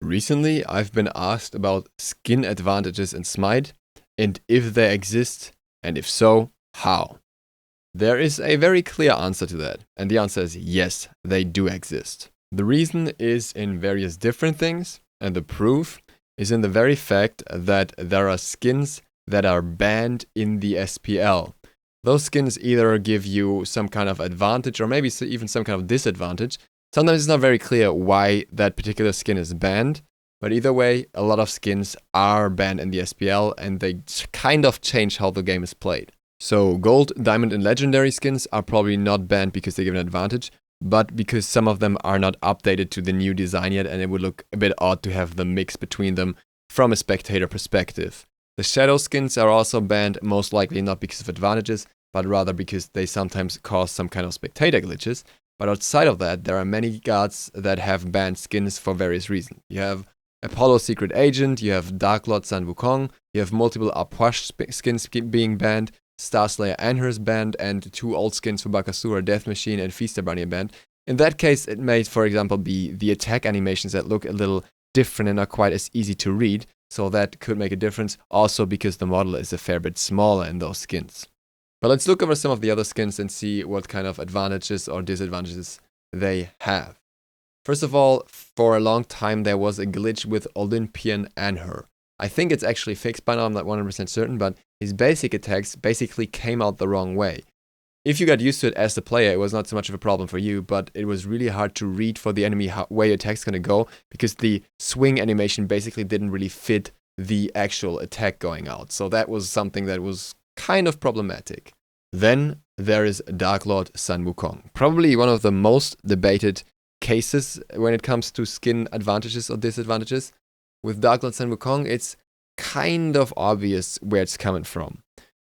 Recently, I've been asked about skin advantages in Smite, and if they exist, and if so, how. There is a very clear answer to that, and the answer is yes, they do exist. The reason is in various different things, and the proof is in the very fact that there are skins that are banned in the SPL. Those skins either give you some kind of advantage or maybe even some kind of disadvantage. Sometimes it's not very clear why that particular skin is banned, but either way, a lot of skins are banned in the SPL and they kind of change how the game is played. So gold, diamond and legendary skins are probably not banned because they give an advantage, but because some of them are not updated to the new design yet and it would look a bit odd to have the mix between them from a spectator perspective. The shadow skins are also banned, most likely not because of advantages, but rather because they sometimes cause some kind of spectator glitches. But outside of that, there are many gods that have banned skins for various reasons. You have Apollo's Secret Agent, you have DukeSloth and Wukong, you have multiple Apuash skins being banned, Starslayer Anhur banned, and 2 old skins for Bakasura, Death Machine, and Feaster Bunny banned. In that case, it may, for example, be the attack animations that look a little different and not quite as easy to read, so that could make a difference, also because the model is a fair bit smaller in those skins. But let's look over some of the other skins and see what kind of advantages or disadvantages they have. First of all, for a long time there was a glitch with Olympian Anhur. I think it's actually fixed by now, I'm not 100% certain, but his basic attacks basically came out the wrong way. If you got used to it as the player, it was not so much of a problem for you, but it was really hard to read for the enemy where your attack's gonna go, because the swing animation basically didn't really fit the actual attack going out. So that was something that was kind of problematic. Then there is DukeSloth Sun Wukong. Probably one of the most debated cases when it comes to skin advantages or disadvantages. With DukeSloth Sun Wukong, it's kind of obvious where it's coming from.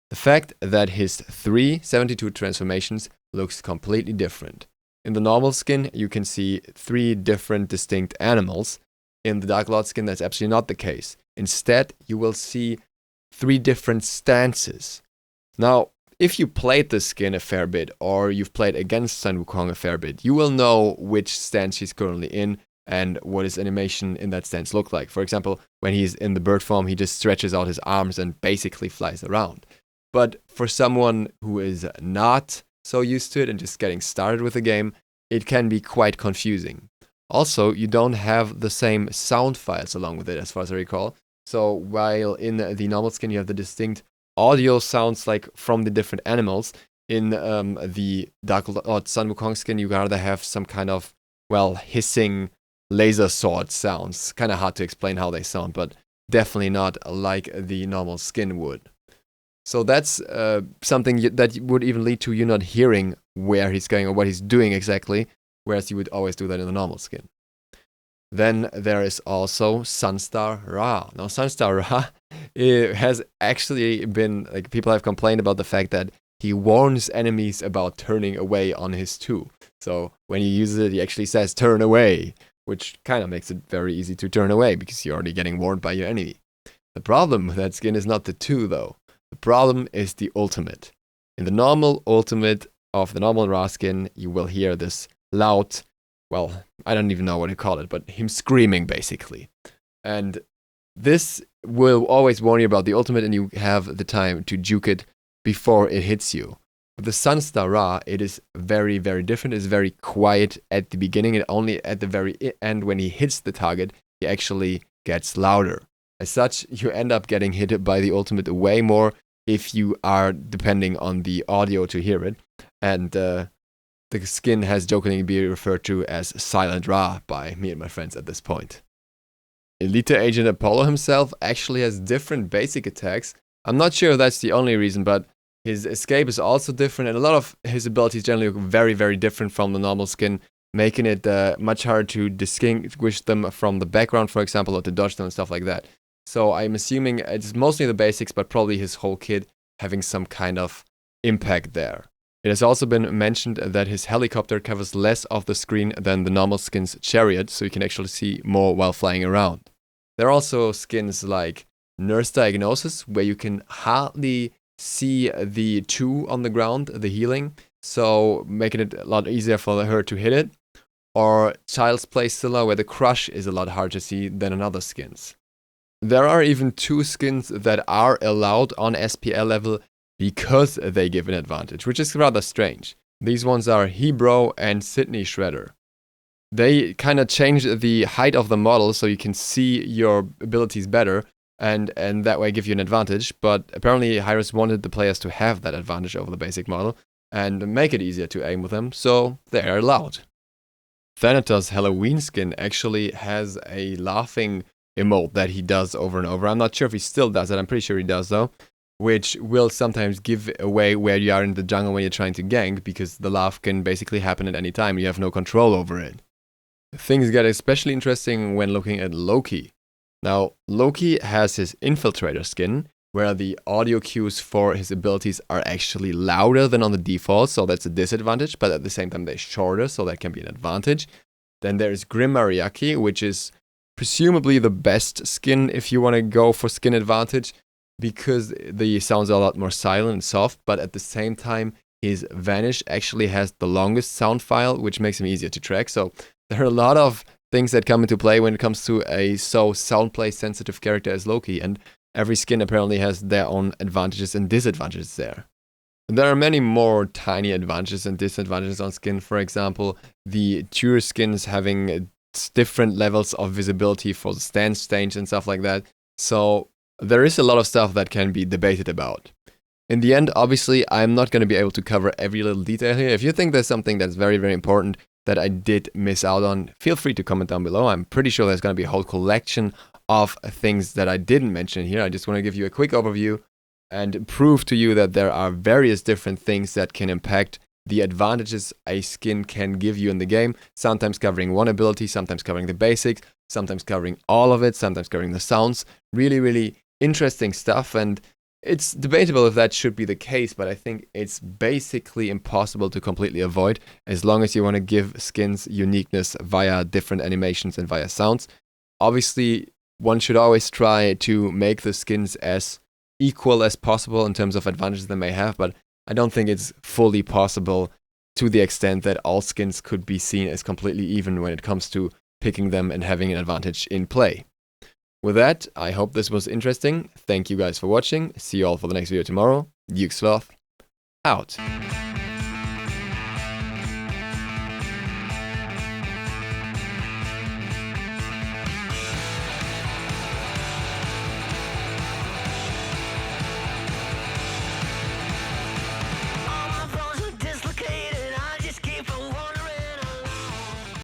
The fact that his 372 transformations looks completely different. In the normal skin, you can see 3 different distinct animals. In the DukeSloth skin, that's absolutely not the case. Instead, you will see 3 different stances. Now, if you played this skin a fair bit, or you've played against Sun Wukong a fair bit, you will know which stance he's currently in and what his animation in that stance look like. For example, when he's in the bird form, he just stretches out his arms and basically flies around. But for someone who is not so used to it and just getting started with the game, it can be quite confusing. Also, you don't have the same sound files along with it, as far as I recall. So while in the normal skin you have the distinct audio sounds like from the different animals, in the DukeSloth Sun Wukong skin you gotta have some kind of, well, hissing laser sword sounds. Kind of hard to explain how they sound, but definitely not like the normal skin would. So that's something that would even lead to you not hearing where he's going or what he's doing exactly, whereas you would always do that in the normal skin. Then there is also Sunstar Ra. Now Sunstar Ra has actually been, like, people have complained about the fact that he warns enemies about turning away on his 2. So when he uses it, he actually says turn away, which kind of makes it very easy to turn away because you're already getting warned by your enemy. The problem with that skin is not the 2 though. The problem is the ultimate. In the normal ultimate of the normal Ra skin, you will hear this loud, well, I don't even know what to call it, but him screaming basically. And this will always warn you about the ultimate and you have the time to juke it before it hits you. With the Sunstar Ra, it is very, very different. It's very quiet at the beginning and only at the very end when he hits the target, he actually gets louder. As such, you end up getting hit by the ultimate way more if you are depending on the audio to hear it. And the skin has jokingly been referred to as Silent Ra by me and my friends at this point. Elite Agent Apollo himself actually has different basic attacks. I'm not sure if that's the only reason, but his escape is also different, and a lot of his abilities generally look very, very different from the normal skin, making it much harder to distinguish them from the background, for example, or to dodge them and stuff like that. So I'm assuming it's mostly the basics, but probably his whole kit having some kind of impact there. It has also been mentioned that his helicopter covers less of the screen than the normal skin's chariot, so you can actually see more while flying around. There are also skins like Nurse Diagnosis, where you can hardly see the 2 on the ground, the healing, so making it a lot easier for her to hit it. or Child's Play Scylla, where the crush is a lot harder to see than on other skins. There are even 2 skins that are allowed on SPL level because they give an advantage, which is rather strange. These ones are Hebro and Sydney Shredder. They kind of change the height of the model so you can see your abilities better and that way give you an advantage, but apparently Hi-Rez wanted the players to have that advantage over the basic model and make it easier to aim with them, so they are allowed. Thanatos' Halloween skin actually has a laughing emote that he does over and over. I'm not sure if he still does it, I'm pretty sure he does though, which will sometimes give away where you are in the jungle when you're trying to gank, because the laugh can basically happen at any time, you have no control over it. Things get especially interesting when looking at Loki. Now, Loki has his Infiltrator skin, where the audio cues for his abilities are actually louder than on the default, so that's a disadvantage, but at the same time they're shorter, so that can be an advantage. Then there's Grim Mariaki, which is presumably the best skin if you want to go for skin advantage, because the sounds are a lot more silent and soft, but at the same time his Vanish actually has the longest sound file, which makes him easier to track. So there are a lot of things that come into play when it comes to a so soundplay sensitive character as Loki, and every skin apparently has their own advantages and disadvantages there. There are many more tiny advantages and disadvantages on skin. For example, the Tyr skins having different levels of visibility for the stance stage and stuff like that. So there is a lot of stuff that can be debated about. In the end, obviously, I'm not going to be able to cover every little detail here. If you think there's something that's very, very important that I did miss out on, feel free to comment down below. I'm pretty sure there's going to be a whole collection of things that I didn't mention here. I just want to give you a quick overview and prove to you that there are various different things that can impact the advantages a skin can give you in the game, sometimes covering one ability, sometimes covering the basics, sometimes covering all of it, sometimes covering the sounds. Really, really interesting stuff, and it's debatable if that should be the case, but I think it's basically impossible to completely avoid as long as you want to give skins uniqueness via different animations and via sounds. Obviously, one should always try to make the skins as equal as possible in terms of advantages they may have, but I don't think it's fully possible to the extent that all skins could be seen as completely even when it comes to picking them and having an advantage in play. With that, I hope this was interesting. Thank you guys for watching. See you all for the next video tomorrow. DukeSloth, out.